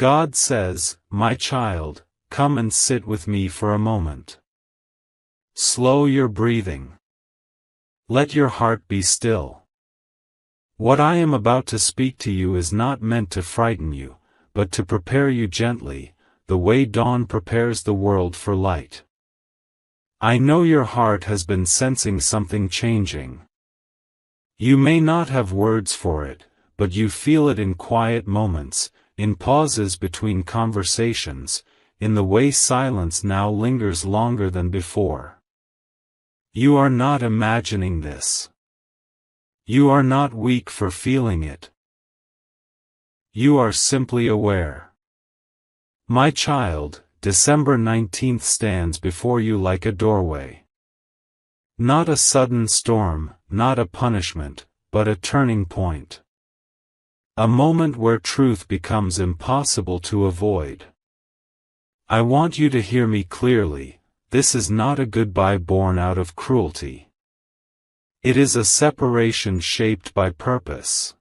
God says, "My child, come and sit with me for a moment. Slow your breathing. Let your heart be still. What I am about to speak to you is not meant to frighten you, but to prepare you gently, the way dawn prepares the world for light. I know your heart has been sensing something changing. You may not have words for it, but you feel it in quiet moments, in pauses between conversations, in the way silence now lingers longer than before. You are not imagining this. You are not weak for feeling it. You are simply aware. My child, December 19th stands before you like a doorway. Not a sudden storm, not a punishment, but a turning point. A moment where truth becomes impossible to avoid. I want you to hear me clearly. This is not a goodbye born out of cruelty. It is a separation shaped by purpose.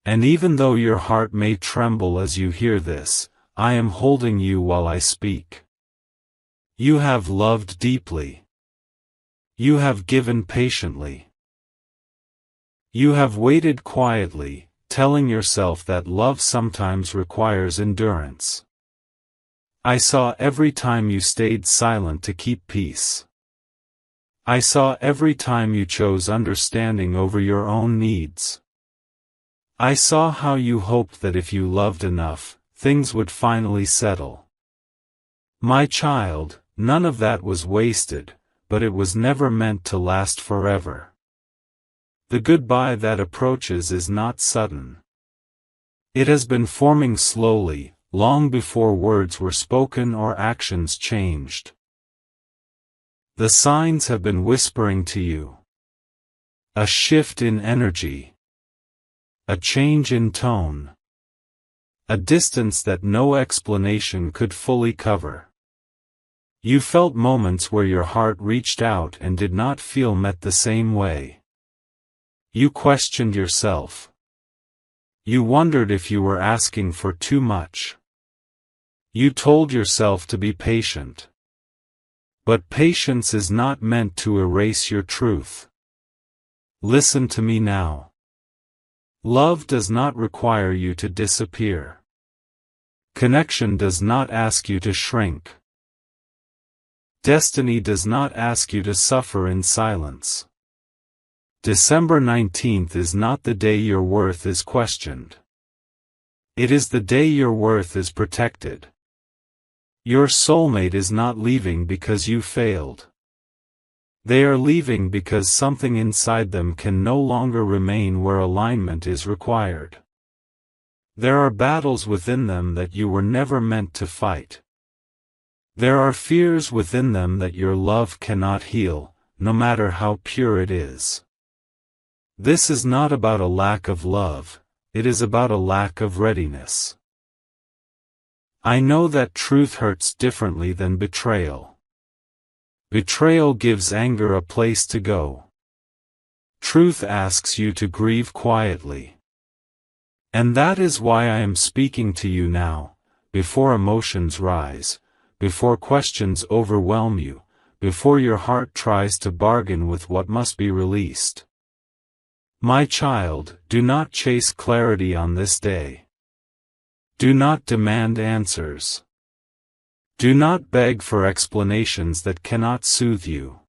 And even though your heart may tremble as you hear this, I am holding you while I speak. You have loved deeply. You have given patiently. You have waited quietly, telling yourself that love sometimes requires endurance. I saw every time you stayed silent to keep peace. I saw every time you chose understanding over your own needs. I saw how you hoped that if you loved enough, things would finally settle. My child, none of that was wasted, but it was never meant to last forever. The goodbye that approaches is not sudden. It has been forming slowly, long before words were spoken or actions changed. The signs have been whispering to you. A shift in energy. A change in tone. A distance that no explanation could fully cover. You felt moments where your heart reached out and did not feel met the same way. You questioned yourself. You wondered if you were asking for too much. You told yourself to be patient. But patience is not meant to erase your truth. Listen to me now. Love does not require you to disappear. Connection does not ask you to shrink. Destiny does not ask you to suffer in silence. December 19th is not the day your worth is questioned. It is the day your worth is protected. Your soulmate is not leaving because you failed. They are leaving because something inside them can no longer remain where alignment is required. There are battles within them that you were never meant to fight. There are fears within them that your love cannot heal, no matter how pure it is. This is not about a lack of love, it is about a lack of readiness. I know that truth hurts differently than betrayal. Betrayal gives anger a place to go. Truth asks you to grieve quietly. And that is why I am speaking to you now, before emotions rise, before questions overwhelm you, before your heart tries to bargain with what must be released. My child, do not chase clarity on this day. Do not demand answers. Do not beg for explanations that cannot soothe you.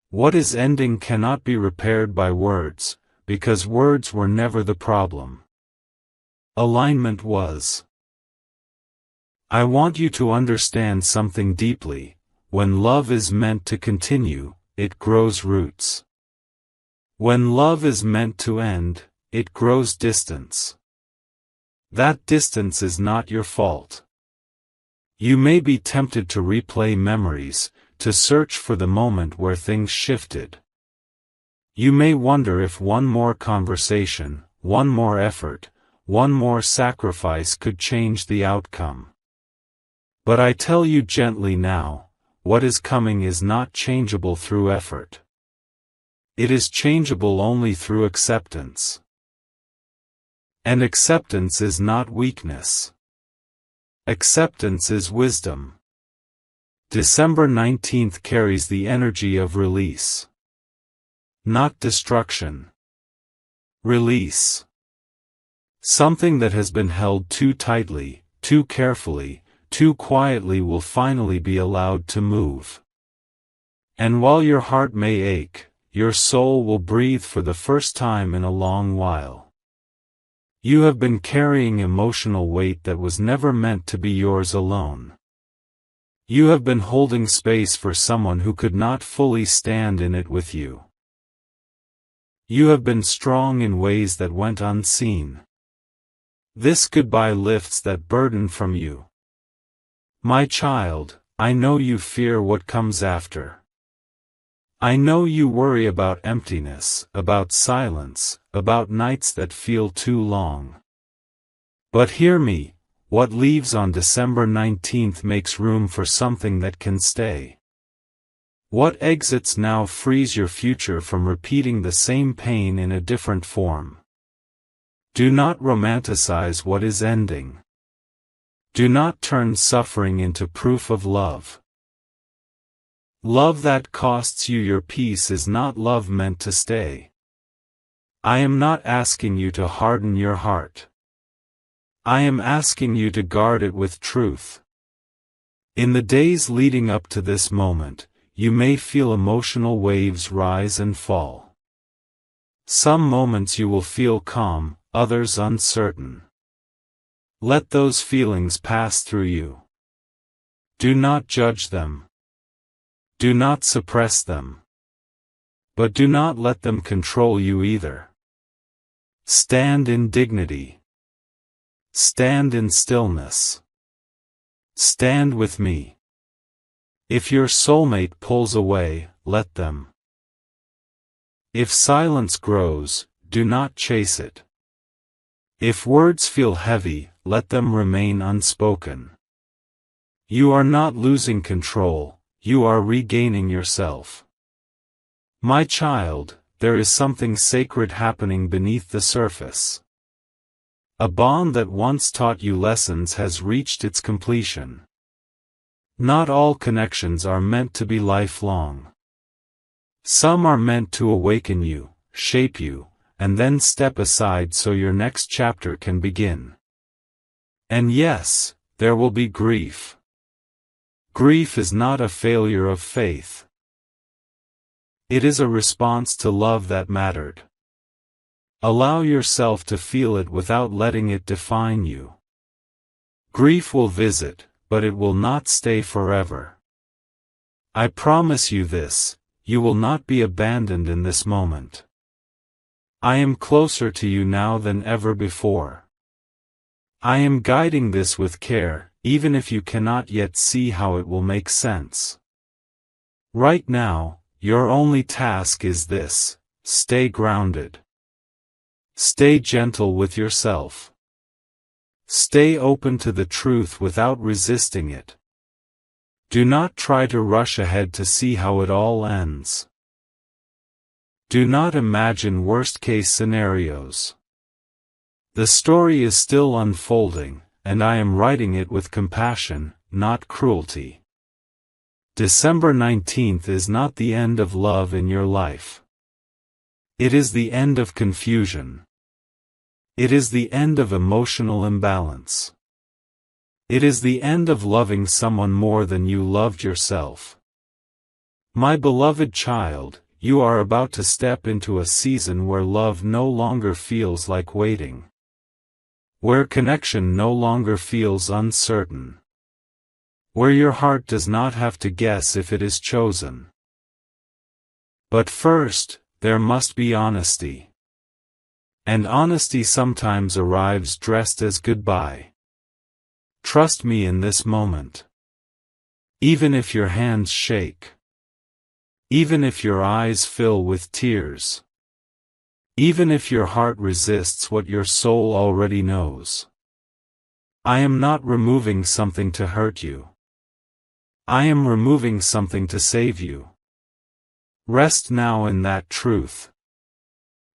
What is ending cannot be repaired by words, because words were never the problem. Alignment was. I want you to understand something deeply. When love is meant to continue, it grows roots. When love is meant to end, it grows distance. That distance is not your fault. You may be tempted to replay memories, to search for the moment where things shifted. You may wonder if one more conversation, one more effort, one more sacrifice could change the outcome. But I tell you gently now, what is coming is not changeable through effort. It is changeable only through acceptance. And acceptance is not weakness. Acceptance is wisdom. December 19th carries the energy of release. Not destruction. Release. Something that has been held too tightly, too carefully, too quietly will finally be allowed to move. And while your heart may ache, your soul will breathe for the first time in a long while. You have been carrying emotional weight that was never meant to be yours alone. You have been holding space for someone who could not fully stand in it with you. You have been strong in ways that went unseen. This goodbye lifts that burden from you. My child, I know you fear what comes after. I know you worry about emptiness, about silence, about nights that feel too long. But hear me, what leaves on December 19th makes room for something that can stay. What exits now frees your future from repeating the same pain in a different form. Do not romanticize what is ending. Do not turn suffering into proof of love. Love that costs you your peace is not love meant to stay. I am not asking you to harden your heart. I am asking you to guard it with truth. In the days leading up to this moment, you may feel emotional waves rise and fall. Some moments you will feel calm, others uncertain. Let those feelings pass through you. Do not judge them. Do not suppress them. But do not let them control you either. Stand in dignity. Stand in stillness. Stand with me. If your soulmate pulls away, let them. If silence grows, do not chase it. If words feel heavy, let them remain unspoken. You are not losing control. You are regaining yourself. My child, there is something sacred happening beneath the surface. A bond that once taught you lessons has reached its completion. Not all connections are meant to be lifelong. Some are meant to awaken you, shape you, and then step aside so your next chapter can begin. And yes, there will be grief. Grief is not a failure of faith. It is a response to love that mattered. Allow yourself to feel it without letting it define you. Grief will visit, but it will not stay forever. I promise you this, you will not be abandoned in this moment. I am closer to you now than ever before. I am guiding this with care, even if you cannot yet see how it will make sense. Right now, your only task is this: stay grounded. Stay gentle with yourself. Stay open to the truth without resisting it. Do not try to rush ahead to see how it all ends. Do not imagine worst-case scenarios. The story is still unfolding, and I am writing it with compassion, not cruelty. December 19th is not the end of love in your life. It is the end of confusion. It is the end of emotional imbalance. It is the end of loving someone more than you loved yourself. My beloved child, you are about to step into a season where love no longer feels like waiting. Where connection no longer feels uncertain. Where your heart does not have to guess if it is chosen. But first, there must be honesty. And honesty sometimes arrives dressed as goodbye. Trust me in this moment. Even if your hands shake. Even if your eyes fill with tears. Even if your heart resists what your soul already knows. I am not removing something to hurt you. I am removing something to save you. Rest now in that truth.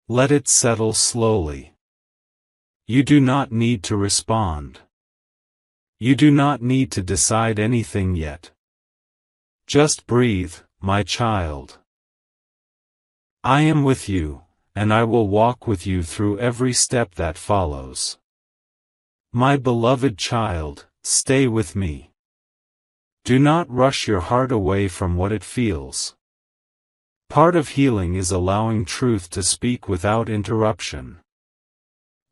Let it settle slowly. You do not need to respond. You do not need to decide anything yet. Just breathe, my child. I am with you, and I will walk with you through every step that follows. My beloved child, stay with me. Do not rush your heart away from what it feels. Part of healing is allowing truth to speak without interruption.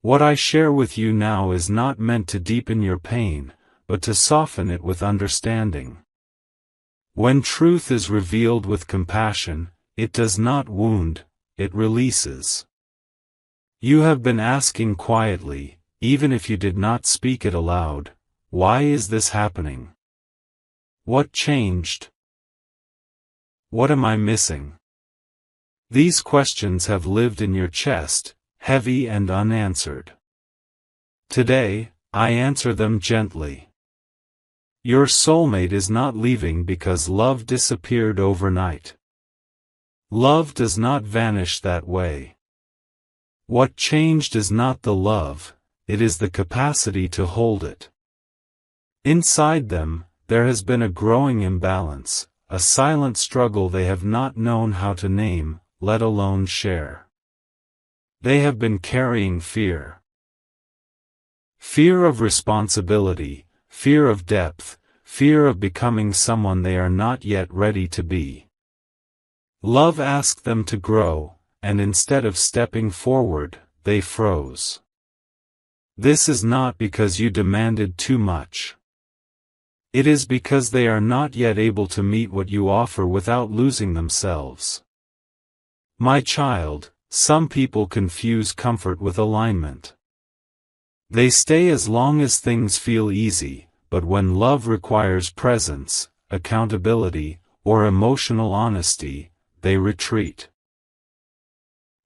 What I share with you now is not meant to deepen your pain, but to soften it with understanding. When truth is revealed with compassion, it does not wound, it releases. You have been asking quietly, even if you did not speak it aloud, why is this happening? What changed? What am I missing? These questions have lived in your chest, heavy and unanswered. Today, I answer them gently. Your soulmate is not leaving because love disappeared overnight. Love does not vanish that way. What changed is not the love, it is the capacity to hold it. Inside them, there has been a growing imbalance, a silent struggle they have not known how to name, let alone share. They have been carrying fear. Fear of responsibility, fear of depth, fear of becoming someone they are not yet ready to be. Love asked them to grow, and instead of stepping forward, they froze. This is not because you demanded too much. It is because they are not yet able to meet what you offer without losing themselves. My child, some people confuse comfort with alignment. They stay as long as things feel easy, but when love requires presence, accountability, or emotional honesty, they retreat.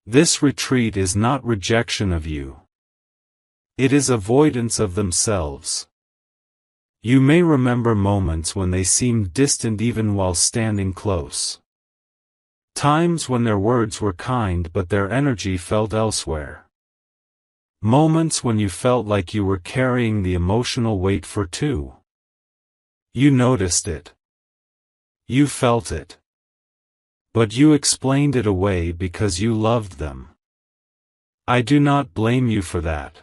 This retreat is not rejection of you. It is avoidance of themselves. You may remember moments when they seemed distant even while standing close. Times when their words were kind but their energy felt elsewhere. Moments when you felt like you were carrying the emotional weight for two. You noticed it. You felt it. But you explained it away because you loved them. I do not blame you for that.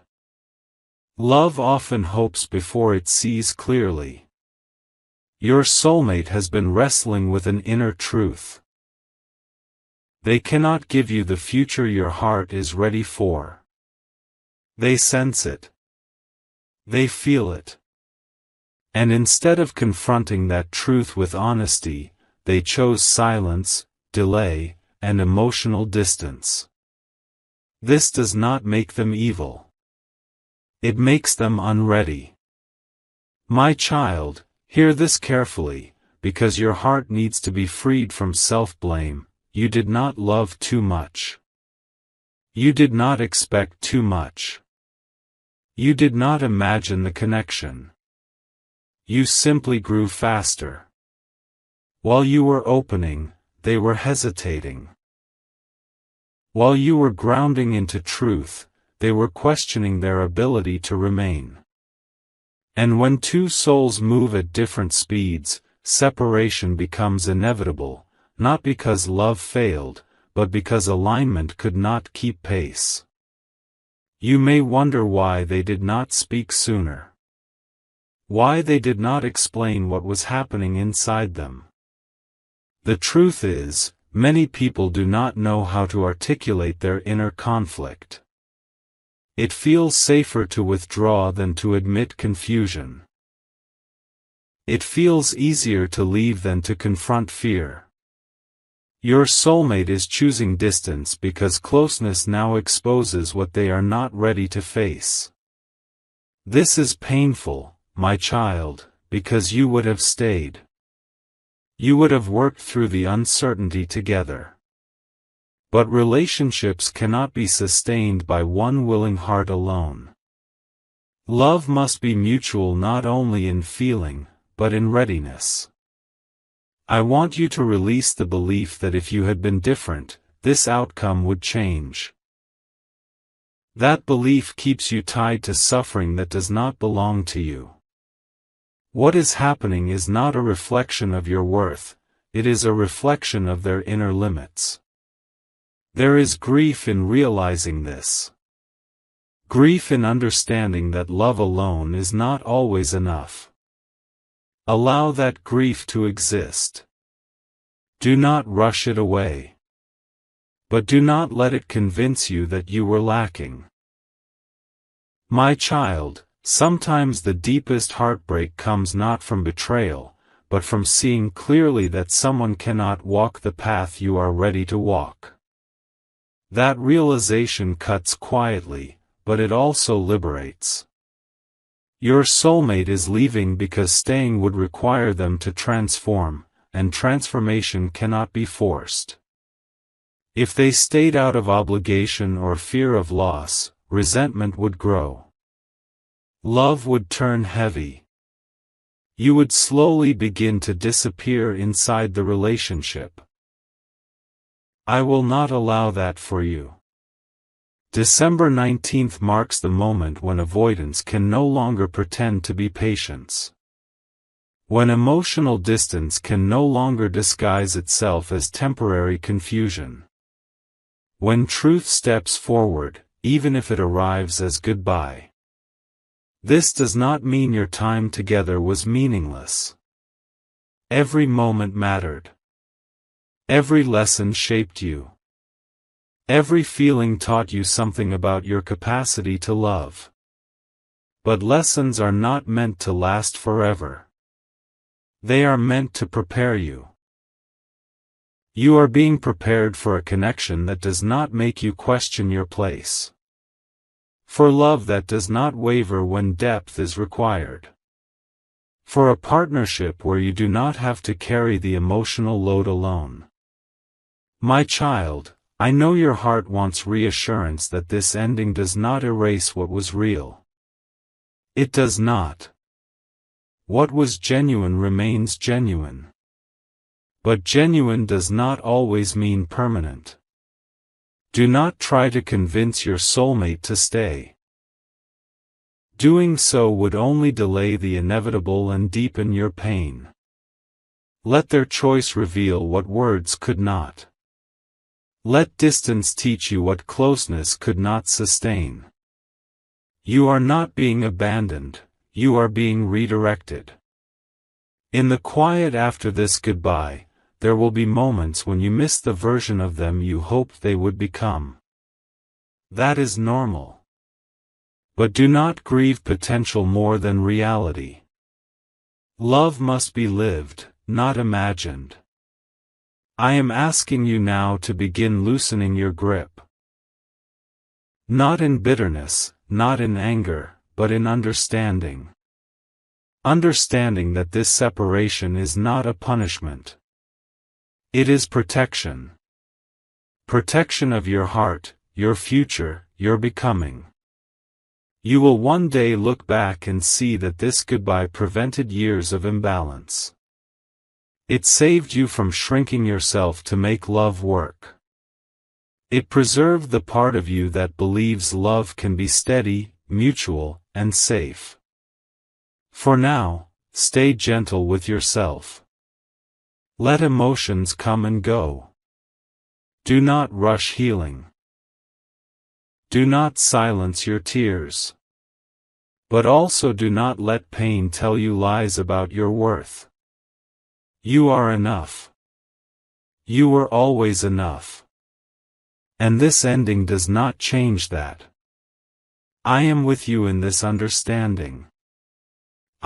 Love often hopes before it sees clearly. Your soulmate has been wrestling with an inner truth. They cannot give you the future your heart is ready for. They sense it. They feel it. And instead of confronting that truth with honesty, they chose silence, delay, and emotional distance. This does not make them evil. It makes them unready. My child, hear this carefully, because your heart needs to be freed from self-blame. You did not love too much. You did not expect too much. You did not imagine the connection. You simply grew faster. While you were opening, they were hesitating. While you were grounding into truth, they were questioning their ability to remain. And when two souls move at different speeds, separation becomes inevitable. Not because love failed, but because alignment could not keep pace. You may wonder why they did not speak sooner. Why they did not explain what was happening inside them. The truth is, many people do not know how to articulate their inner conflict. It feels safer to withdraw than to admit confusion. It feels easier to leave than to confront fear. Your soulmate is choosing distance because closeness now exposes what they are not ready to face. This is painful, my child, because you would have stayed. You would have worked through the uncertainty together. But relationships cannot be sustained by one willing heart alone. Love must be mutual not only in feeling, but in readiness. I want you to release the belief that if you had been different, this outcome would change. That belief keeps you tied to suffering that does not belong to you. What is happening is not a reflection of your worth, it is a reflection of their inner limits. There is grief in realizing this. Grief in understanding that love alone is not always enough. Allow that grief to exist. Do not rush it away. But do not let it convince you that you were lacking. My child, sometimes the deepest heartbreak comes not from betrayal, but from seeing clearly that someone cannot walk the path you are ready to walk. That realization cuts quietly, but it also liberates. Your soulmate is leaving because staying would require them to transform, and transformation cannot be forced. If they stayed out of obligation or fear of loss, resentment would grow. Love would turn heavy. You would slowly begin to disappear inside the relationship. I will not allow that for you. December 19th marks the moment when avoidance can no longer pretend to be patience. When emotional distance can no longer disguise itself as temporary confusion. When truth steps forward, even if it arrives as goodbye. This does not mean your time together was meaningless. Every moment mattered. Every lesson shaped you. Every feeling taught you something about your capacity to love. But lessons are not meant to last forever. They are meant to prepare you. You are being prepared for a connection that does not make you question your place. For love that does not waver when depth is required. For a partnership where you do not have to carry the emotional load alone. My child, I know your heart wants reassurance that this ending does not erase what was real. It does not. What was genuine remains genuine. But genuine does not always mean permanent. Do not try to convince your soulmate to stay. Doing so would only delay the inevitable and deepen your pain. Let their choice reveal what words could not. Let distance teach you what closeness could not sustain. You are not being abandoned, you are being redirected. In the quiet after this goodbye, there will be moments when you miss the version of them you hoped they would become. That is normal. But do not grieve potential more than reality. Love must be lived, not imagined. I am asking you now to begin loosening your grip. Not in bitterness, not in anger, but in understanding. Understanding that this separation is not a punishment. It is protection. Protection of your heart, your future, your becoming. You will one day look back and see that this goodbye prevented years of imbalance. It saved you from shrinking yourself to make love work. It preserved the part of you that believes love can be steady, mutual, and safe. For now, stay gentle with yourself. Let emotions come and go. Do not rush healing. Do not silence your tears. But also do not let pain tell you lies about your worth. You are enough. You were always enough. And this ending does not change that. I am with you in this understanding.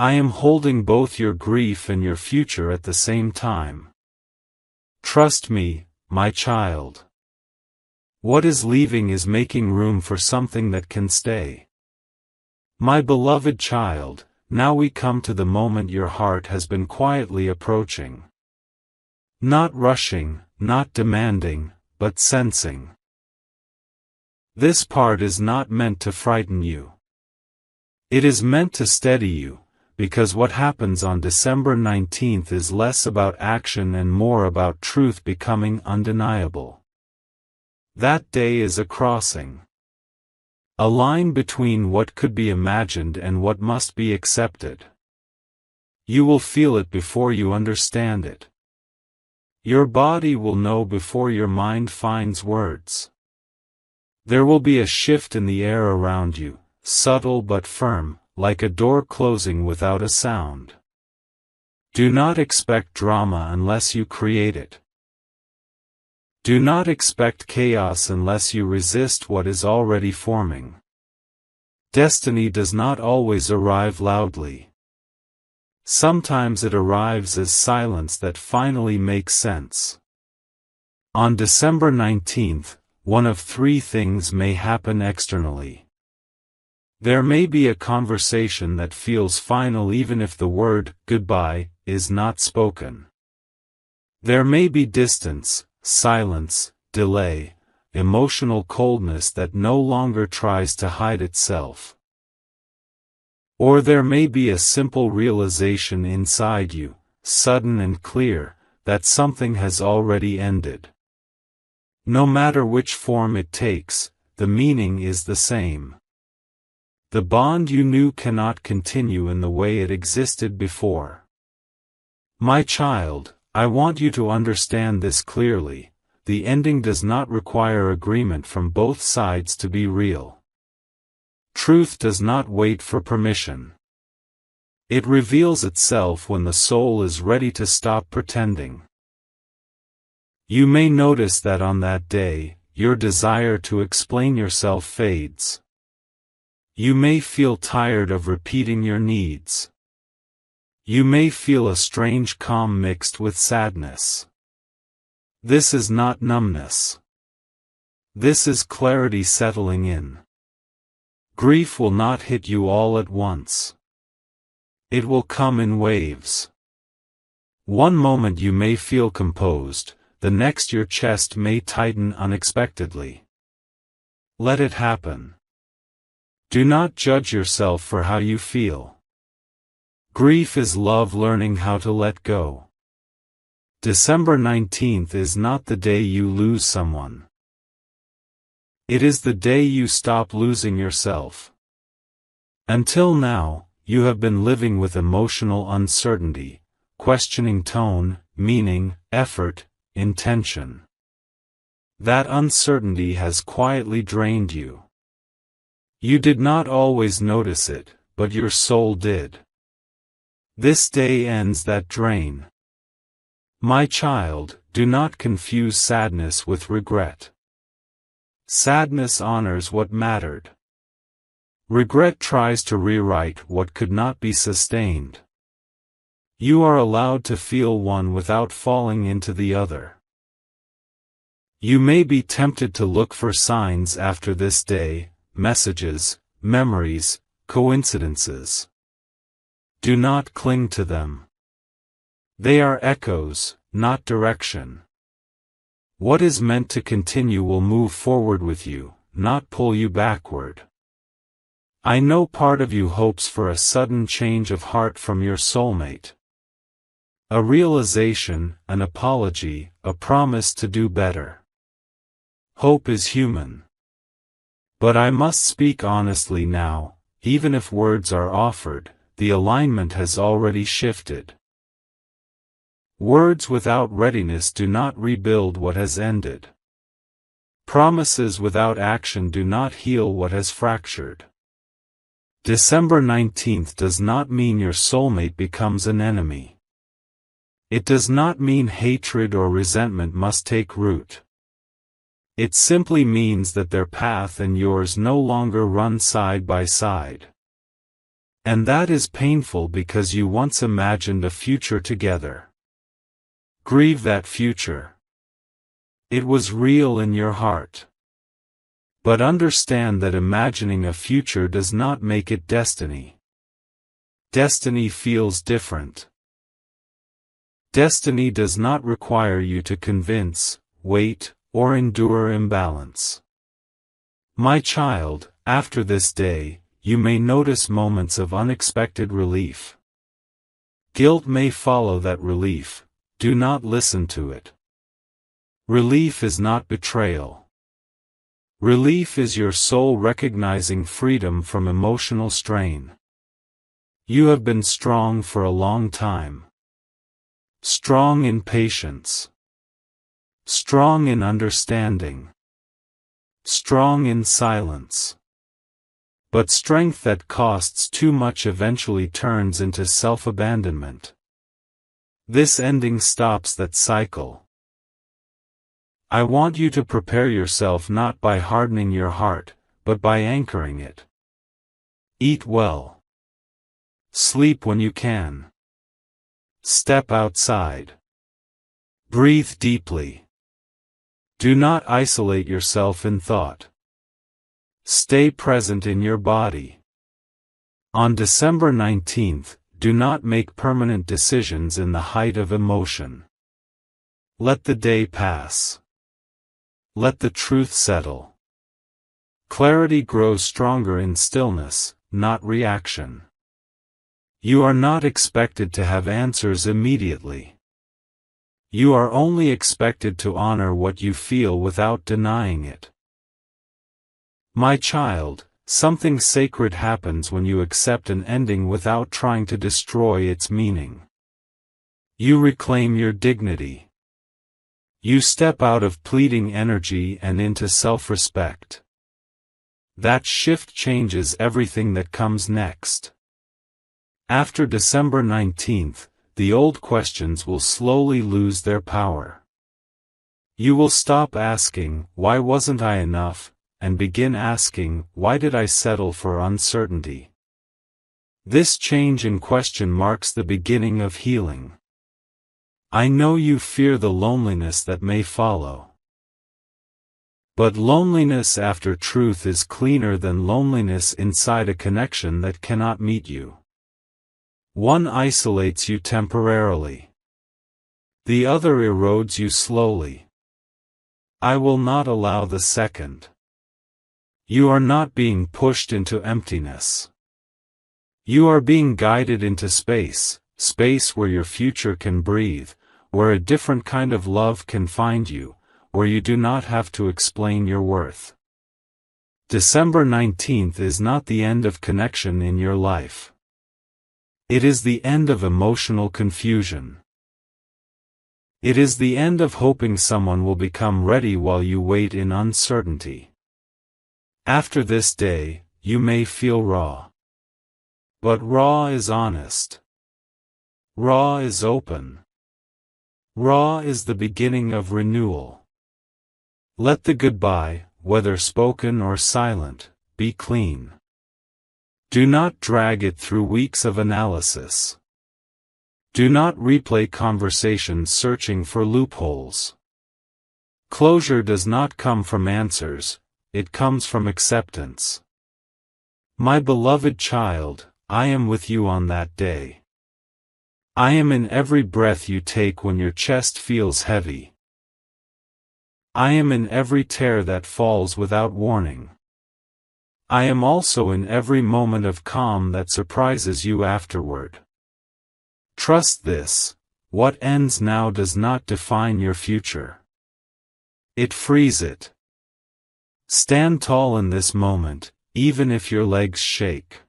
I am holding both your grief and your future at the same time. Trust me, my child. What is leaving is making room for something that can stay. My beloved child, now we come to the moment your heart has been quietly approaching. Not rushing, not demanding, but sensing. This part is not meant to frighten you. It is meant to steady you, because what happens on December 19th is less about action and more about truth becoming undeniable. That day is a crossing. A line between what could be imagined and what must be accepted. You will feel it before you understand it. Your body will know before your mind finds words. There will be a shift in the air around you, subtle but firm, like a door closing without a sound. Do not expect drama unless you create it. Do not expect chaos unless you resist what is already forming. Destiny does not always arrive loudly. Sometimes it arrives as silence that finally makes sense. On December 19th, one of three things may happen externally. There may be a conversation that feels final even if the word goodbye is not spoken. There may be distance, silence, delay, emotional coldness that no longer tries to hide itself. Or there may be a simple realization inside you, sudden and clear, that something has already ended. No matter which form it takes, the meaning is the same. The bond you knew cannot continue in the way it existed before. My child, I want you to understand this clearly. The ending does not require agreement from both sides to be real. Truth does not wait for permission. It reveals itself when the soul is ready to stop pretending. You may notice that on that day, your desire to explain yourself fades. You may feel tired of repeating your needs. You may feel a strange calm mixed with sadness. This is not numbness. This is clarity settling in. Grief will not hit you all at once. It will come in waves. One moment you may feel composed, the next your chest may tighten unexpectedly. Let it happen. Do not judge yourself for how you feel. Grief is love learning how to let go. December 19th is not the day you lose someone. It is the day you stop losing yourself. Until now, you have been living with emotional uncertainty, questioning tone, meaning, effort, intention. That uncertainty has quietly drained you. You did not always notice it, but your soul did. This day ends that drain. My child, do not confuse sadness with regret. Sadness honors what mattered. Regret tries to rewrite what could not be sustained. You are allowed to feel one without falling into the other. You may be tempted to look for signs after this day, messages, memories, coincidences. Do not cling to them. They are echoes, not direction. What is meant to continue will move forward with you, not pull you backward. I know part of you hopes for a sudden change of heart from your soulmate. A realization, an apology, a promise to do better. Hope is human. But I must speak honestly now, even if words are offered, the alignment has already shifted. Words without readiness do not rebuild what has ended. Promises without action do not heal what has fractured. December 19th does not mean your soulmate becomes an enemy. It does not mean hatred or resentment must take root. It simply means that their path and yours no longer run side by side. And that is painful because you once imagined a future together. Grieve that future. It was real in your heart. But understand that imagining a future does not make it destiny. Destiny feels different. Destiny does not require you to convince, wait, or endure imbalance. My child, after this day, you may notice moments of unexpected relief. Guilt may follow that relief. Do not listen to it. Relief is not betrayal. Relief is your soul recognizing freedom from emotional strain. You have been strong for a long time. Strong in patience. Strong in understanding. Strong in silence. But strength that costs too much eventually turns into self-abandonment. This ending stops that cycle. I want you to prepare yourself not by hardening your heart, but by anchoring it. Eat well. Sleep when you can. Step outside. Breathe deeply. Do not isolate yourself in thought. Stay present in your body. On December 19th, do not make permanent decisions in the height of emotion. Let the day pass. Let the truth settle. Clarity grows stronger in stillness, not reaction. You are not expected to have answers immediately. You are only expected to honor what you feel without denying it. My child, something sacred happens when you accept an ending without trying to destroy its meaning. You reclaim your dignity. You step out of pleading energy and into self-respect. That shift changes everything that comes next. After December 19th, the old questions will slowly lose their power. You will stop asking, "Why wasn't I enough?" and begin asking, "Why did I settle for uncertainty?" This change in question marks the beginning of healing. I know you fear the loneliness that may follow. But loneliness after truth is cleaner than loneliness inside a connection that cannot meet you. One isolates you temporarily. The other erodes you slowly. I will not allow the second. You are not being pushed into emptiness. You are being guided into space, space where your future can breathe, where a different kind of love can find you, where you do not have to explain your worth. December 19th is not the end of connection in your life. It is the end of emotional confusion. It is the end of hoping someone will become ready while you wait in uncertainty. After this day, you may feel raw. But raw is honest. Raw is open. Raw is the beginning of renewal. Let the goodbye, whether spoken or silent, be clean. Do not drag it through weeks of analysis. Do not replay conversations searching for loopholes. Closure does not come from answers, it comes from acceptance. My beloved child, I am with you on that day. I am in every breath you take when your chest feels heavy. I am in every tear that falls without warning. I am also in every moment of calm that surprises you afterward. Trust this, what ends now does not define your future. It frees it. Stand tall in this moment, even if your legs shake.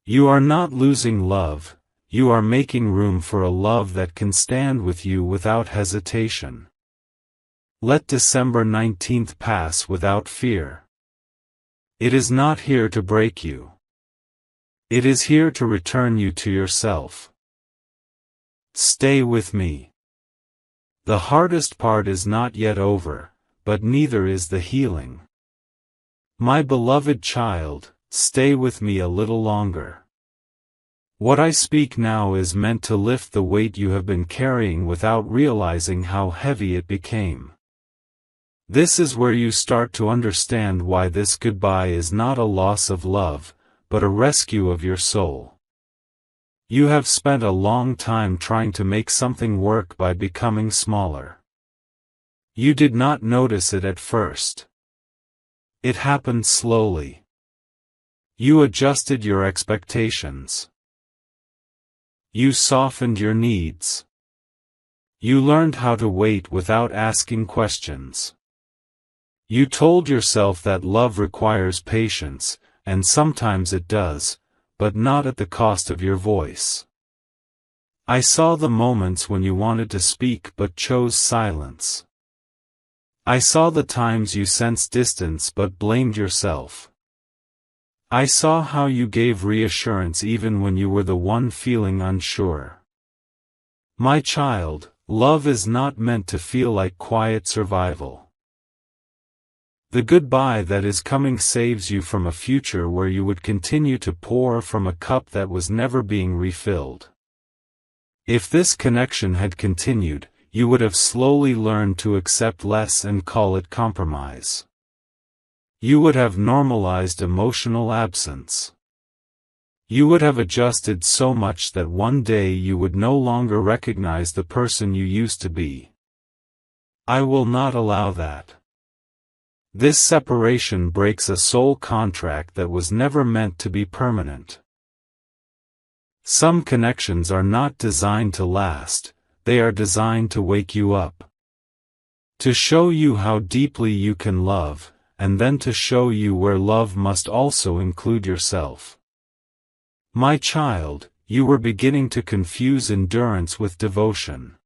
You are not losing love, you are making room for a love that can stand with you without hesitation. Let December 19th pass without fear. It is not here to break you. It is here to return you to yourself. Stay with me. The hardest part is not yet over, but neither is the healing. My beloved child, stay with me a little longer. What I speak now is meant to lift the weight you have been carrying without realizing how heavy it became. This is where you start to understand why this goodbye is not a loss of love, but a rescue of your soul. You have spent a long time trying to make something work by becoming smaller. You did not notice it at first. It happened slowly. You adjusted your expectations. You softened your needs. You learned how to wait without asking questions. You told yourself that love requires patience, and sometimes it does, but not at the cost of your voice. I saw the moments when you wanted to speak but chose silence. I saw the times you sensed distance but blamed yourself. I saw how you gave reassurance even when you were the one feeling unsure. My child, love is not meant to feel like quiet survival. The goodbye that is coming saves you from a future where you would continue to pour from a cup that was never being refilled. If this connection had continued, you would have slowly learned to accept less and call it compromise. You would have normalized emotional absence. You would have adjusted so much that one day you would no longer recognize the person you used to be. I will not allow that. This separation breaks a soul contract that was never meant to be permanent. Some connections are not designed to last, they are designed to wake you up. To show you how deeply you can love, and then to show you where love must also include yourself. My child, you were beginning to confuse endurance with devotion.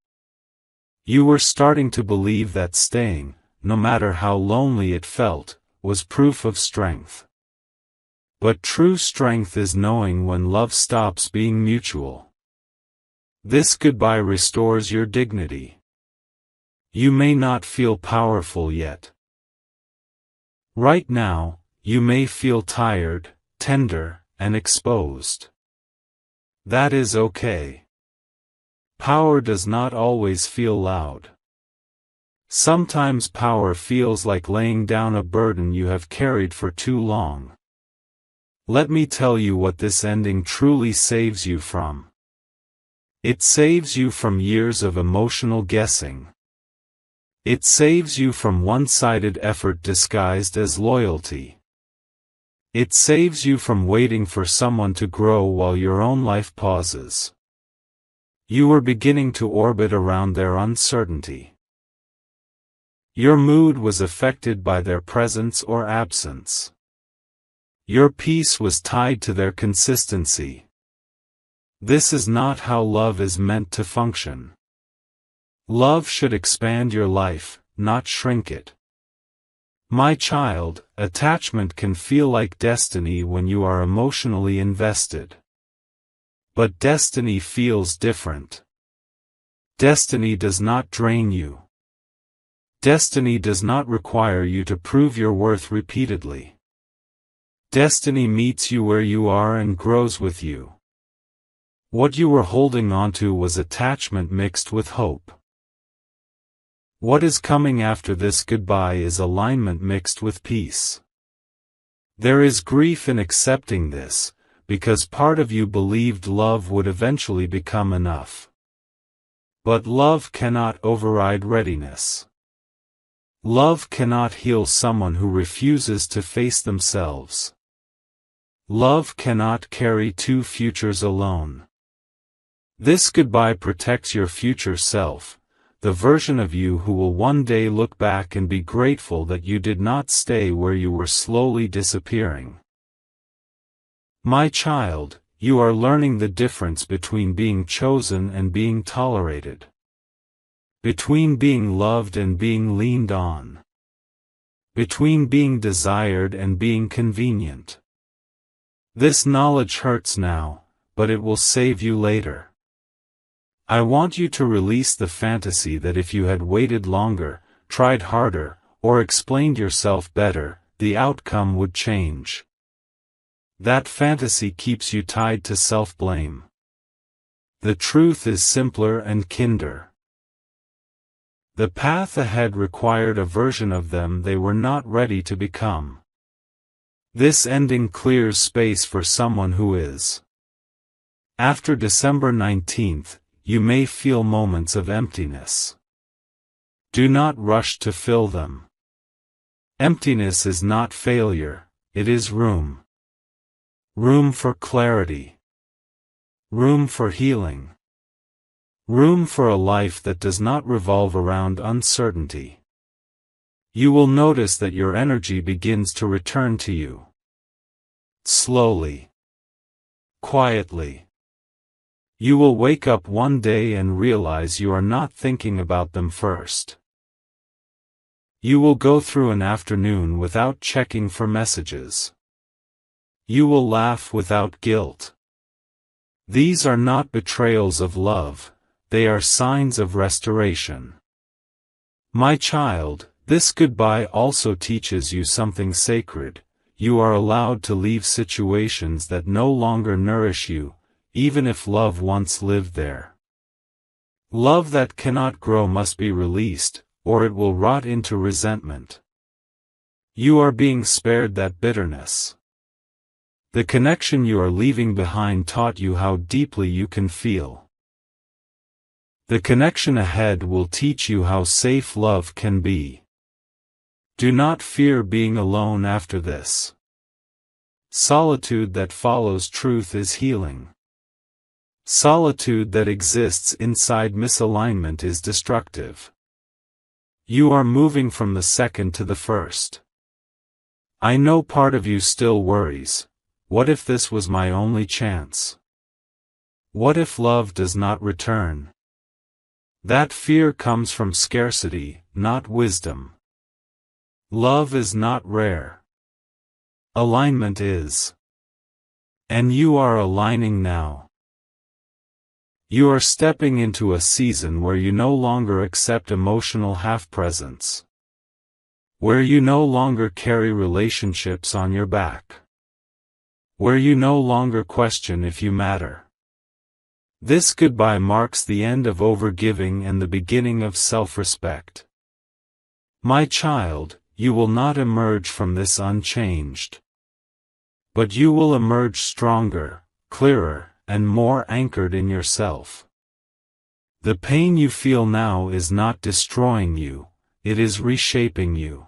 You were starting to believe that staying, no matter how lonely it felt, was proof of strength. But true strength is knowing when love stops being mutual. This goodbye restores your dignity. You may not feel powerful yet. Right now, you may feel tired, tender, and exposed. That is okay. Power does not always feel loud. Sometimes power feels like laying down a burden you have carried for too long. Let me tell you what this ending truly saves you from. It saves you from years of emotional guessing. It saves you from one-sided effort disguised as loyalty. It saves you from waiting for someone to grow while your own life pauses. You were beginning to orbit around their uncertainty. Your mood was affected by their presence or absence. Your peace was tied to their consistency. This is not how love is meant to function. Love should expand your life, not shrink it. My child, attachment can feel like destiny when you are emotionally invested. But destiny feels different. Destiny does not drain you. Destiny does not require you to prove your worth repeatedly. Destiny meets you where you are and grows with you. What you were holding onto was attachment mixed with hope. What is coming after this goodbye is alignment mixed with peace. There is grief in accepting this, because part of you believed love would eventually become enough. But love cannot override readiness. Love cannot heal someone who refuses to face themselves. Love cannot carry two futures alone. This goodbye protects your future self, the version of you who will one day look back and be grateful that you did not stay where you were slowly disappearing. My child, you are learning the difference between being chosen and being tolerated. Between being loved and being leaned on. Between being desired and being convenient. This knowledge hurts now, but it will save you later. I want you to release the fantasy that if you had waited longer, tried harder, or explained yourself better, the outcome would change. That fantasy keeps you tied to self-blame. The truth is simpler and kinder. The path ahead required a version of them they were not ready to become. This ending clears space for someone who is. After December 19th, you may feel moments of emptiness. Do not rush to fill them. Emptiness is not failure, it is room. Room for clarity. Room for healing. Room for a life that does not revolve around uncertainty. You will notice that your energy begins to return to you. Slowly. quietly. You will wake up one day and realize you are not thinking about them first. You will go through an afternoon without checking for messages. You will laugh without guilt. These are not betrayals of love, they are signs of restoration. My child, this goodbye also teaches you something sacred. You are allowed to leave situations that no longer nourish you, even if love once lived there. Love that cannot grow must be released, or it will rot into resentment. You are being spared that bitterness. The connection you are leaving behind taught you how deeply you can feel. The connection ahead will teach you how safe love can be. Do not fear being alone after this. Solitude that follows truth is healing. Solitude that exists inside misalignment is destructive. You are moving from the second to the first. I know part of you still worries. What if this was my only chance? What if love does not return? That fear comes from scarcity, not wisdom. Love is not rare. Alignment is. And you are aligning now. You are stepping into a season where you no longer accept emotional half-presence. Where you no longer carry relationships on your back. Where you no longer question if you matter. This goodbye marks the end of overgiving and the beginning of self-respect. My child, you will not emerge from this unchanged. But you will emerge stronger, clearer, and more anchored in yourself. The pain you feel now is not destroying you, it is reshaping you.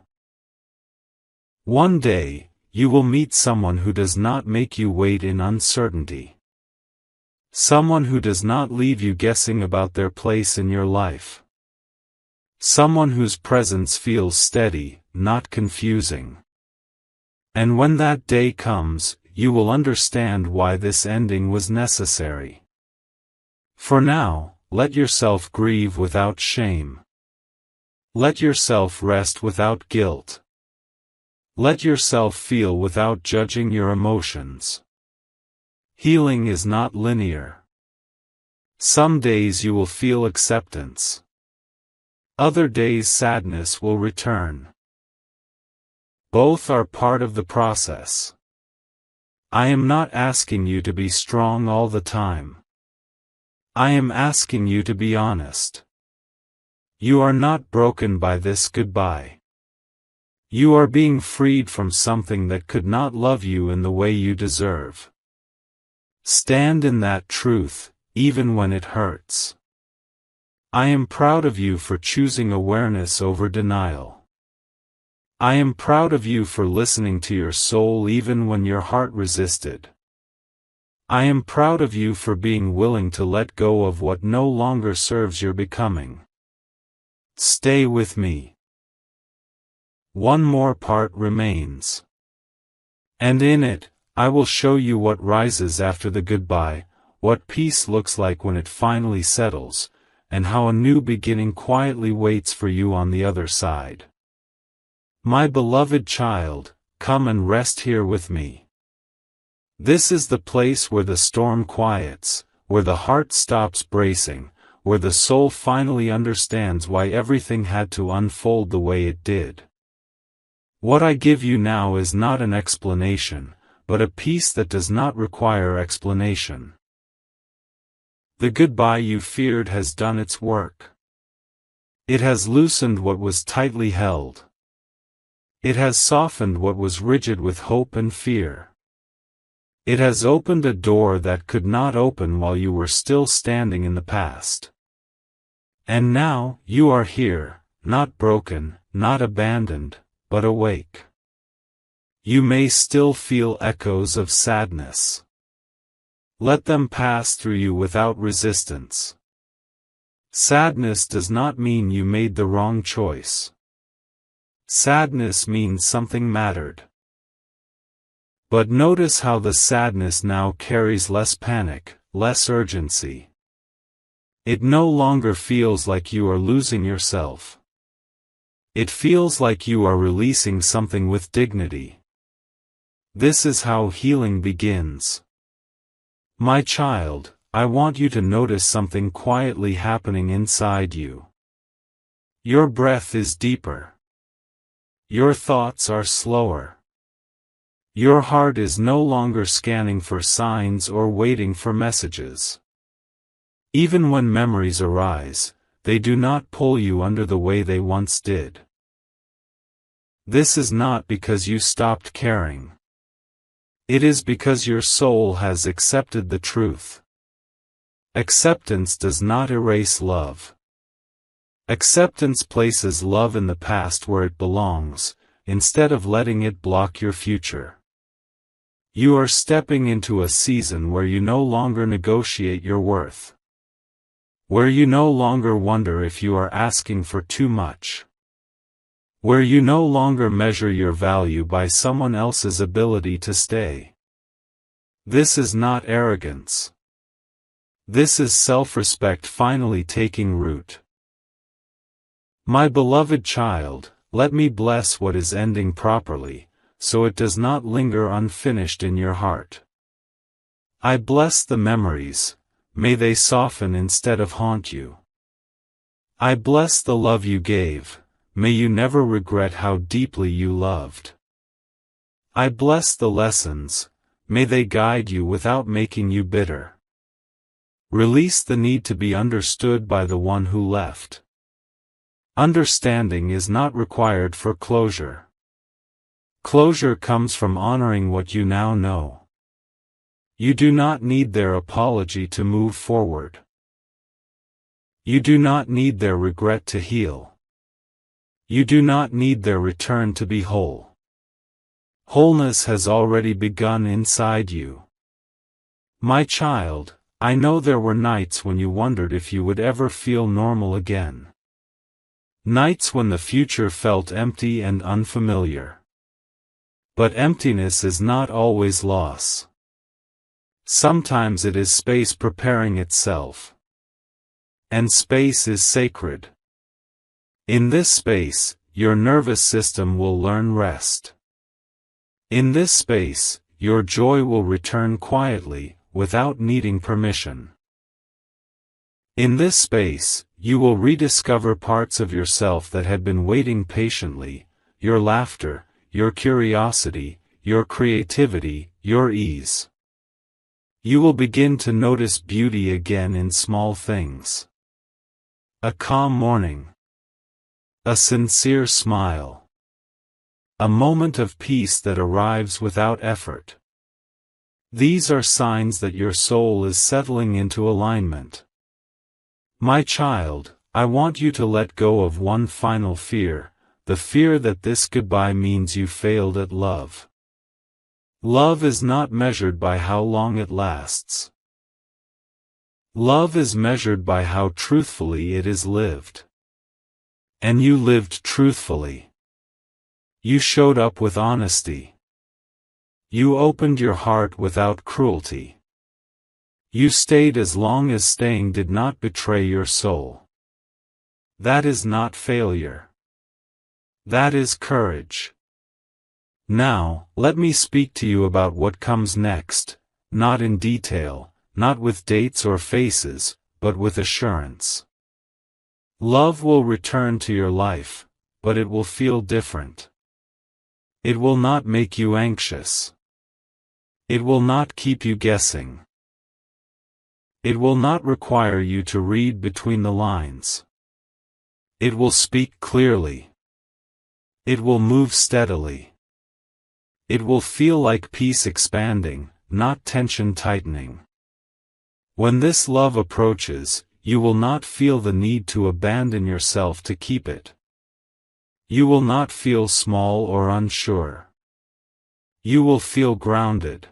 One day, you will meet someone who does not make you wait in uncertainty. Someone who does not leave you guessing about their place in your life. Someone whose presence feels steady, not confusing. And when that day comes, you will understand why this ending was necessary. For now, let yourself grieve without shame. Let yourself rest without guilt. Let yourself feel without judging your emotions. Healing is not linear. Some days you will feel acceptance. Other days sadness will return. Both are part of the process. I am not asking you to be strong all the time. I am asking you to be honest. You are not broken by this goodbye. You are being freed from something that could not love you in the way you deserve. Stand in that truth, even when it hurts. I am proud of you for choosing awareness over denial. I am proud of you for listening to your soul even when your heart resisted. I am proud of you for being willing to let go of what no longer serves your becoming. Stay with me. One more part remains. And in it, I will show you what rises after the goodbye, what peace looks like when it finally settles, and how a new beginning quietly waits for you on the other side. My beloved child, come and rest here with me. This is the place where the storm quiets, where the heart stops bracing, where the soul finally understands why everything had to unfold the way it did. What I give you now is not an explanation, but a peace that does not require explanation. The goodbye you feared has done its work. It has loosened what was tightly held. It has softened what was rigid with hope and fear. It has opened a door that could not open while you were still standing in the past. And now, you are here, not broken, not abandoned, but awake. You may still feel echoes of sadness. Let them pass through you without resistance. Sadness does not mean you made the wrong choice. Sadness means something mattered. But notice how the sadness now carries less panic, less urgency. It no longer feels like you are losing yourself. It feels like you are releasing something with dignity. This is how healing begins. My child, I want you to notice something quietly happening inside you. Your breath is deeper. Your thoughts are slower. Your heart is no longer scanning for signs or waiting for messages. Even when memories arise, they do not pull you under the way they once did. This is not because you stopped caring. It is because your soul has accepted the truth. Acceptance does not erase love. Acceptance places love in the past where it belongs, instead of letting it block your future. You are stepping into a season where you no longer negotiate your worth. Where you no longer wonder if you are asking for too much. Where you no longer measure your value by someone else's ability to stay. This is not arrogance. This is self-respect finally taking root. My beloved child, let me bless what is ending properly, so it does not linger unfinished in your heart. I bless the memories, may they soften instead of haunt you. I bless the love you gave, may you never regret how deeply you loved. I bless the lessons, may they guide you without making you bitter. Release the need to be understood by the one who left. Understanding is not required for closure. Closure comes from honoring what you now know. You do not need their apology to move forward. You do not need their regret to heal. You do not need their return to be whole. Wholeness has already begun inside you. My child, I know there were nights when you wondered if you would ever feel normal again. Nights when the future felt empty and unfamiliar. But emptiness is not always loss. Sometimes it is space preparing itself. And space is sacred. In this space, your nervous system will learn rest. In this space, your joy will return quietly, without needing permission. In this space, you will rediscover parts of yourself that had been waiting patiently, your laughter, your curiosity, your creativity, your ease. You will begin to notice beauty again in small things. A calm morning. A sincere smile. A moment of peace that arrives without effort. These are signs that your soul is settling into alignment. My child, I want you to let go of one final fear, the fear that this goodbye means you failed at love. Love is not measured by how long it lasts. Love is measured by how truthfully it is lived. And you lived truthfully. You showed up with honesty. You opened your heart without cruelty. You stayed as long as staying did not betray your soul. That is not failure. That is courage. Now, let me speak to you about what comes next, not in detail, not with dates or faces, but with assurance. Love will return to your life, but it will feel different. It will not make you anxious. It will not keep you guessing. It will not require you to read between the lines. It will speak clearly. It will move steadily. It will feel like peace expanding, not tension tightening. When this love approaches, you will not feel the need to abandon yourself to keep it. You will not feel small or unsure. You will feel grounded.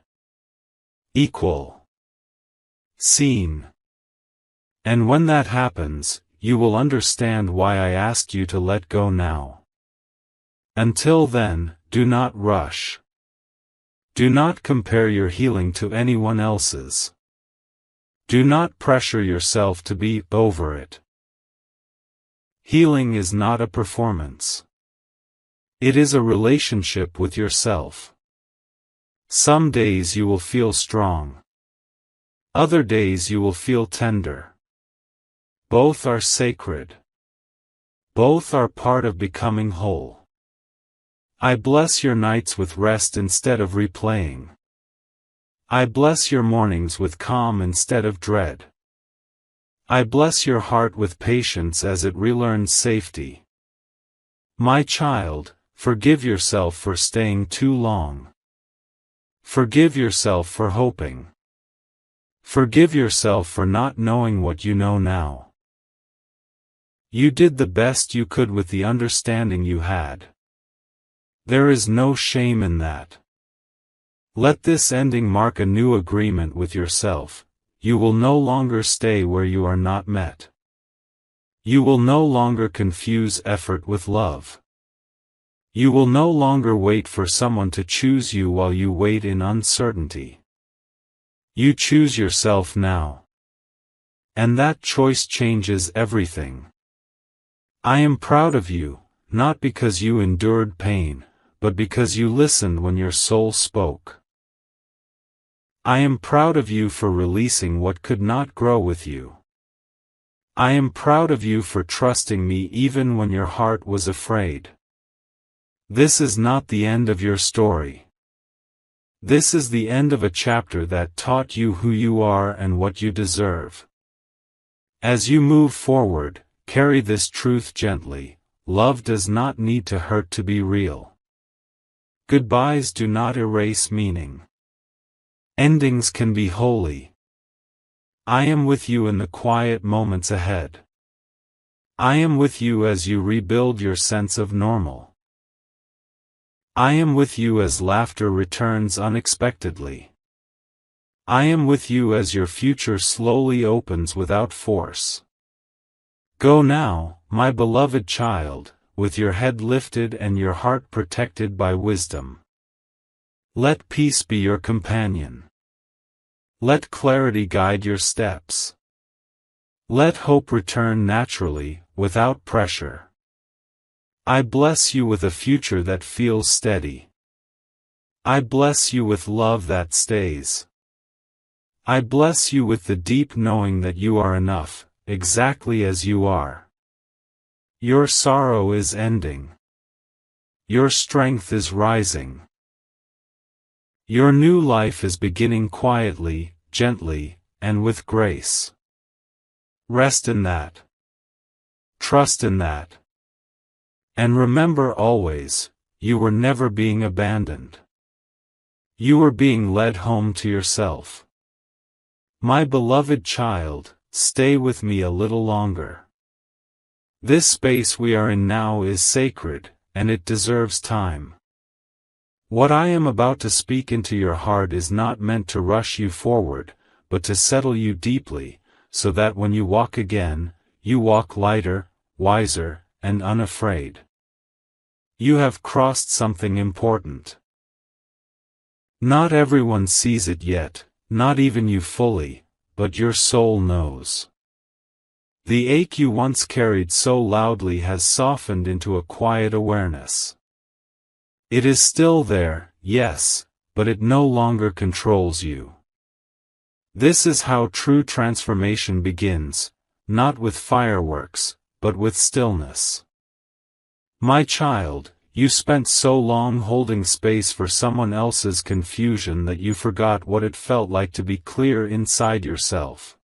Equal. Seen. And when that happens, you will understand why I asked you to let go now. Until then, do not rush. Do not compare your healing to anyone else's. Do not pressure yourself to be over it. Healing is not a performance. It is a relationship with yourself. Some days you will feel strong. Other days you will feel tender. Both are sacred. Both are part of becoming whole. I bless your nights with rest instead of replaying. I bless your mornings with calm instead of dread. I bless your heart with patience as it relearns safety. My child, forgive yourself for staying too long. Forgive yourself for hoping. Forgive yourself for not knowing what you know now. You did the best you could with the understanding you had. There is no shame in that. Let this ending mark a new agreement with yourself. You will no longer stay where you are not met. You will no longer confuse effort with love. You will no longer wait for someone to choose you while you wait in uncertainty. You choose yourself now. And that choice changes everything. I am proud of you, not because you endured pain, but because you listened when your soul spoke. I am proud of you for releasing what could not grow with you. I am proud of you for trusting me even when your heart was afraid. This is not the end of your story. This is the end of a chapter that taught you who you are and what you deserve. As you move forward, carry this truth gently: love does not need to hurt to be real. Goodbyes do not erase meaning. Endings can be holy. I am with you in the quiet moments ahead. I am with you as you rebuild your sense of normal. I am with you as laughter returns unexpectedly. I am with you as your future slowly opens without force. Go now, my beloved child, with your head lifted and your heart protected by wisdom. Let peace be your companion. Let clarity guide your steps. Let hope return naturally, without pressure. I bless you with a future that feels steady. I bless you with love that stays. I bless you with the deep knowing that you are enough, exactly as you are. Your sorrow is ending. Your strength is rising. Your new life is beginning quietly, gently, and with grace. Rest in that. Trust in that. And remember always, you were never being abandoned. You were being led home to yourself. My beloved child, stay with me a little longer. This space we are in now is sacred, and it deserves time. What I am about to speak into your heart is not meant to rush you forward, but to settle you deeply, so that when you walk again, you walk lighter, wiser, and unafraid. You have crossed something important. Not everyone sees it yet, not even you fully, but your soul knows. The ache you once carried so loudly has softened into a quiet awareness. It is still there, yes, but it no longer controls you. This is how true transformation begins, not with fireworks, but with stillness. My child, you spent so long holding space for someone else's confusion that you forgot what it felt like to be clear inside yourself.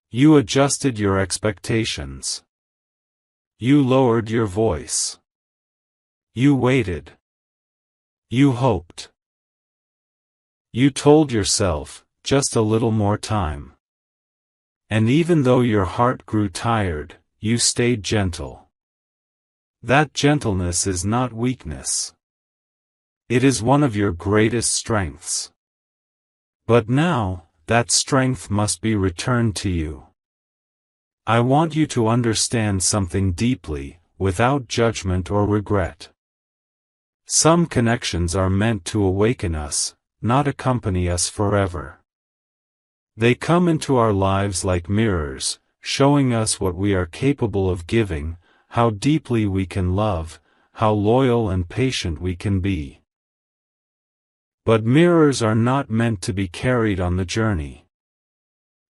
You adjusted your expectations. You lowered your voice. You waited. You hoped. You told yourself, just a little more time. And even though your heart grew tired, you stayed gentle. That gentleness is not weakness. It is one of your greatest strengths. But now, that strength must be returned to you. I want you to understand something deeply, without judgment or regret. Some connections are meant to awaken us, not accompany us forever. They come into our lives like mirrors, showing us what we are capable of giving, how deeply we can love, how loyal and patient we can be. But mirrors are not meant to be carried on the journey.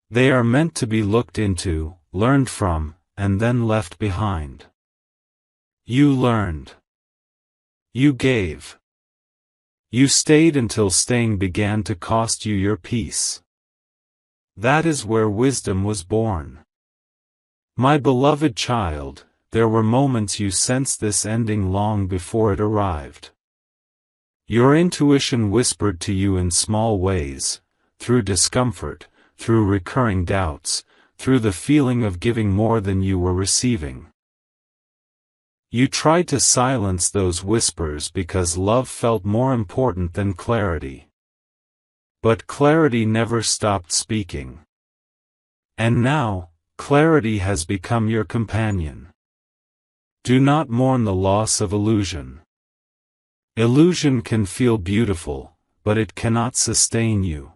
They are meant to be looked into, learned from, and then left behind. You learned. You gave. You stayed until staying began to cost you your peace. That is where wisdom was born. My beloved child, there were moments you sensed this ending long before it arrived. Your intuition whispered to you in small ways, through discomfort, through recurring doubts, through the feeling of giving more than you were receiving. You tried to silence those whispers because love felt more important than clarity. But clarity never stopped speaking. And now, clarity has become your companion. Do not mourn the loss of illusion. Illusion can feel beautiful, but it cannot sustain you.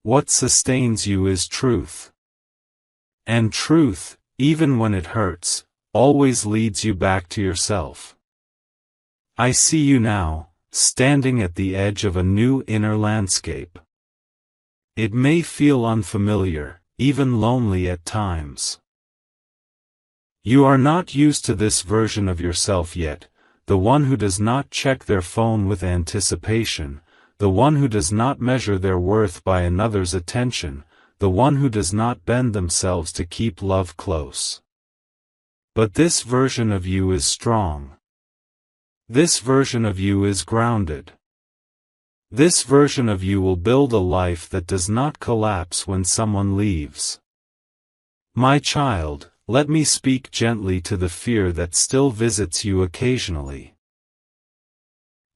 What sustains you is truth. And truth, even when it hurts, always leads you back to yourself. I see you now, standing at the edge of a new inner landscape. It may feel unfamiliar, even lonely at times. You are not used to this version of yourself yet, the one who does not check their phone with anticipation, the one who does not measure their worth by another's attention, the one who does not bend themselves to keep love close. But this version of you is strong. This version of you is grounded. This version of you will build a life that does not collapse when someone leaves. My child, let me speak gently to the fear that still visits you occasionally.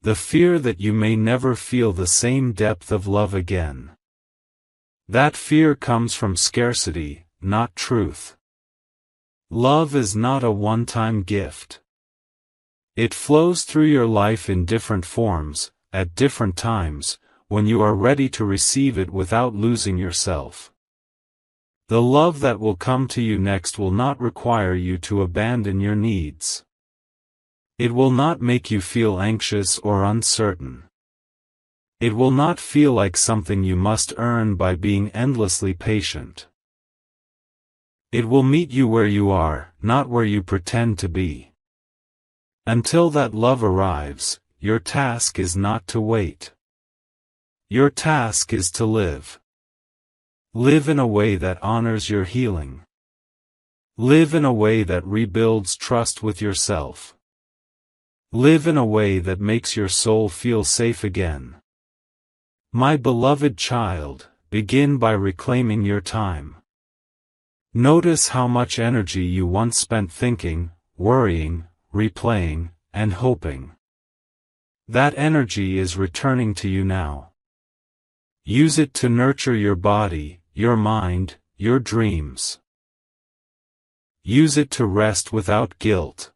The fear that you may never feel the same depth of love again. That fear comes from scarcity, not truth. Love is not a one-time gift. It flows through your life in different forms, at different times, when you are ready to receive it without losing yourself. The love that will come to you next will not require you to abandon your needs. It will not make you feel anxious or uncertain. It will not feel like something you must earn by being endlessly patient. It will meet you where you are, not where you pretend to be. Until that love arrives, your task is not to wait. Your task is to live. Live in a way that honors your healing. Live in a way that rebuilds trust with yourself. Live in a way that makes your soul feel safe again. My beloved child, begin by reclaiming your time. Notice how much energy you once spent thinking, worrying, replaying, and hoping. That energy is returning to you now. Use it to nurture your body, your mind, your dreams. Use it to rest without guilt.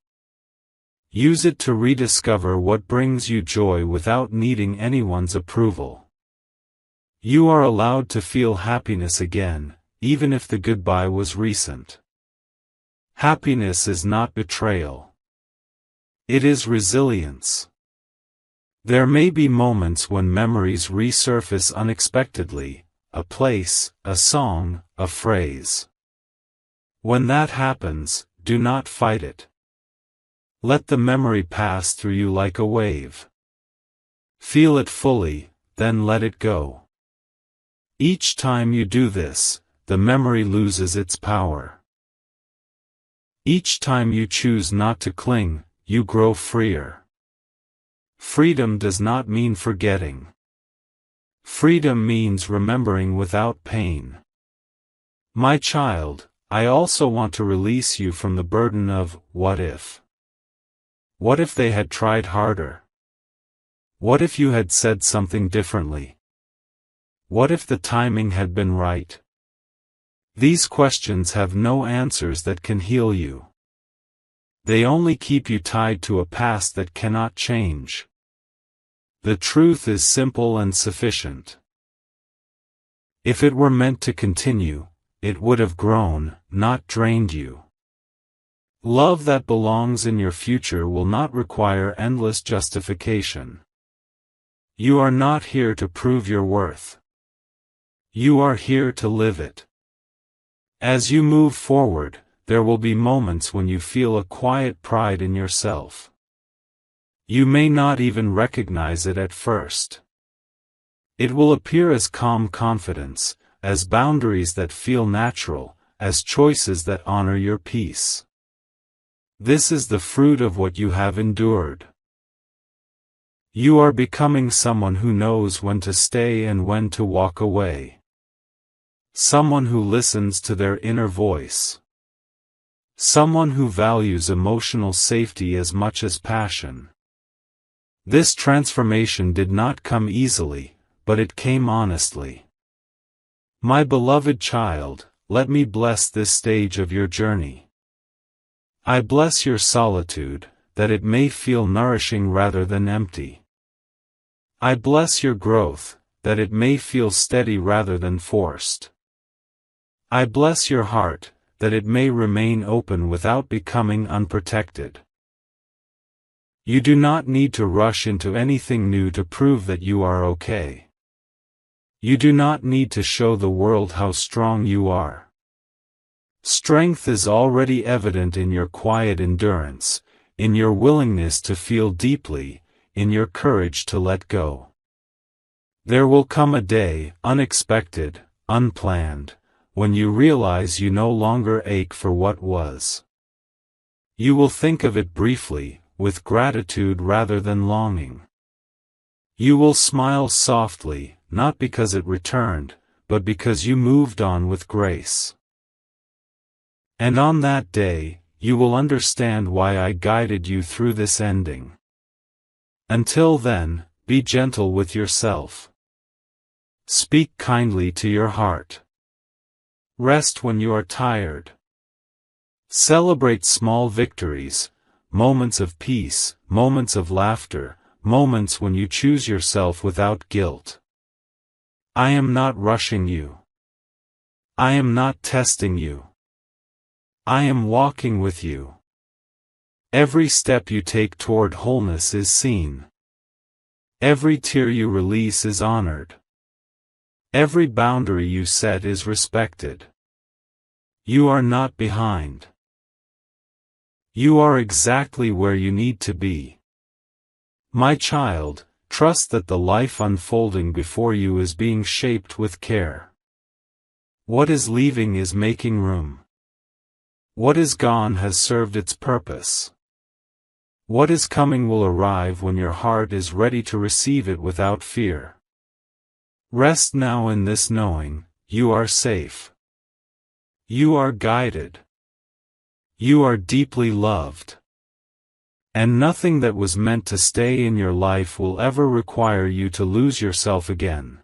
Use it to rediscover what brings you joy without needing anyone's approval. You are allowed to feel happiness again, even if the goodbye was recent. Happiness is not betrayal. It is resilience. There may be moments when memories resurface unexpectedly, a place, a song, a phrase. When that happens, do not fight it. Let the memory pass through you like a wave. Feel it fully, then let it go. Each time you do this, the memory loses its power. Each time you choose not to cling, you grow freer. Freedom does not mean forgetting. Freedom means remembering without pain. My child, I also want to release you from the burden of, what if? What if they had tried harder? What if you had said something differently? What if the timing had been right? These questions have no answers that can heal you. They only keep you tied to a past that cannot change. The truth is simple and sufficient. If it were meant to continue, it would have grown, not drained you. Love that belongs in your future will not require endless justification. You are not here to prove your worth. You are here to live it. As you move forward, there will be moments when you feel a quiet pride in yourself. You may not even recognize it at first. It will appear as calm confidence, as boundaries that feel natural, as choices that honor your peace. This is the fruit of what you have endured. You are becoming someone who knows when to stay and when to walk away. Someone who listens to their inner voice. Someone who values emotional safety as much as passion. This transformation did not come easily, but it came honestly. My beloved child, let me bless this stage of your journey. I bless your solitude, that it may feel nourishing rather than empty. I bless your growth, that it may feel steady rather than forced. I bless your heart, that it may remain open without becoming unprotected. You do not need to rush into anything new to prove that you are okay. You do not need to show the world how strong you are. Strength is already evident in your quiet endurance, in your willingness to feel deeply, in your courage to let go. There will come a day, unexpected, unplanned, when you realize you no longer ache for what was. You will think of it briefly, with gratitude rather than longing. You will smile softly, not because it returned, but because you moved on with grace. And on that day, you will understand why I guided you through this ending. Until then, be gentle with yourself. Speak kindly to your heart. Rest when you are tired. Celebrate small victories, moments of peace, moments of laughter, moments when you choose yourself without guilt. I am not rushing you. I am not testing you. I am walking with you. Every step you take toward wholeness is seen. Every tear you release is honored. Every boundary you set is respected. You are not behind. You are exactly where you need to be. My child, trust that the life unfolding before you is being shaped with care. What is leaving is making room. What is gone has served its purpose. What is coming will arrive when your heart is ready to receive it without fear. Rest now in this knowing, you are safe. You are guided. You are deeply loved. And nothing that was meant to stay in your life will ever require you to lose yourself again.